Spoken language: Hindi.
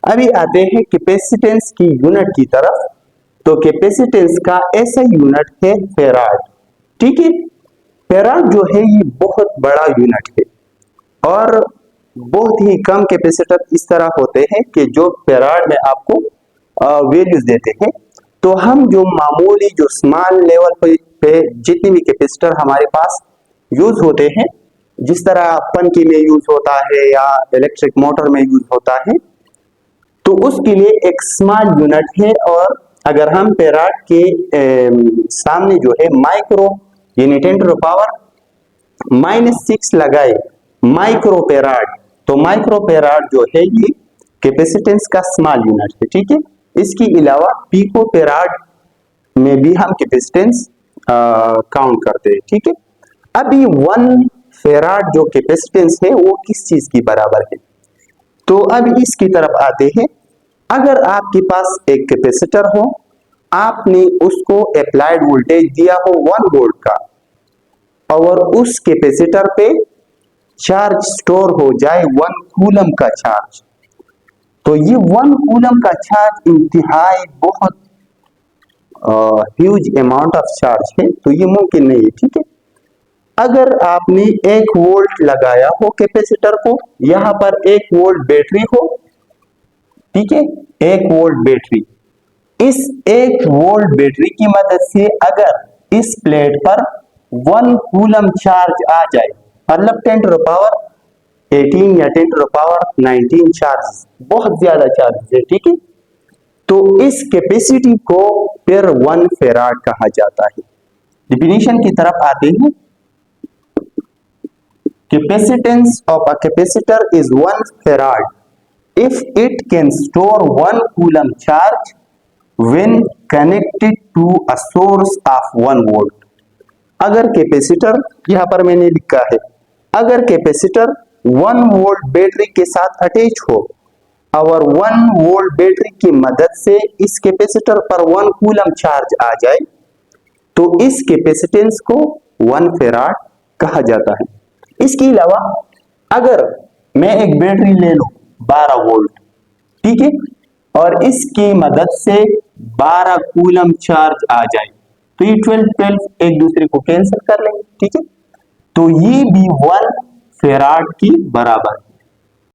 अभी आते हैं कैपेसिटेंस की यूनिट की तरफ। तो कैपेसिटेंस का ऐसा यूनिट है फेराड। ठीक है, फेराड जो है ये बहुत बड़ा यूनिट है और बहुत ही कम कैपेसिटर इस तरह होते हैं कि जो फेराड में आपको वैल्यूज देते हैं। तो हम जो मामूली जो स्मॉल लेवल पे जितनी भी कैपेसिटर हमारे पास यूज होते हैं, जिस तरह पंखी में यूज होता है या इलेक्ट्रिक मोटर में यूज होता है, तो उसके लिए एक स्मॉल यूनिट है। और अगर हम फेराड के सामने जो है माइक्रो यानी 10⁻⁻⁶ लगाए माइक्रो फेराड, तो माइक्रो फेराड जो है ये कैपेसिटेंस का स्मॉल यूनिट है। ठीक है, इसके अलावा पिको फेराड में भी हम कैपेसिटेंस काउंट करते हैं। ठीक है, अभी 1 फेराड जो कैपेसिटेंस है वो किस चीज की बराबर है, तो अब इसकी तरफ आते हैं। अगर आपके पास एक कैपेसिटर हो, आपने उसको अप्लाइड वोल्टेज दिया हो 1 वोल्ट का और उस कैपेसिटर पे चार्ज स्टोर हो जाए 1 कूलम का चार्ज, तो ये 1 कूलम का चार्ज इंतहाई बहुत ह्यूज अमाउंट ऑफ चार्ज है, तो ये मुमकिन नहीं है। ठीक है, अगर आपने 1 वोल्ट लगाया हो कैपेसिटर को, यहां पर 1 वोल्ट बैटरी हो, ठीक है, 1 वोल्ट बैटरी, इस 1 वोल्ट बैटरी की मदद से अगर इस प्लेट पर 1 कूलम चार्ज आ जाए, मतलब 10⁻18 या 10⁻19 चार्ज, बहुत ज्यादा चार्ज है। ठीक है, तो इस कैपेसिटी को फिर 1 फेराड कहा जाता है। डिफिनीशन की तरफ आते हैं। Capacitance of a capacitor is 1 farad if it can store 1 coulomb charge when connected to a source of 1 volt। अगर कैपेसिटर, यहां पर मैंने लिखा है, अगर कैपेसिटर 1 वोल्ट बैटरी के साथ अटैच हो और 1 वोल्ट बैटरी की मदद से इस कैपेसिटर पर 1 कूलम चार्ज आ जाए, तो इस कैपेसिटेंस को 1 फेराड कहा जाता है। इसके अलावा अगर मैं एक बैटरी ले लूं 12 वोल्ट, ठीक है, और इसकी मदद से 12 कूलम चार्ज आ जाए, तो ये 12 एक दूसरे को कैंसिल कर लेंगे। ठीक है, तो ये भी 1 फेराड की बराबर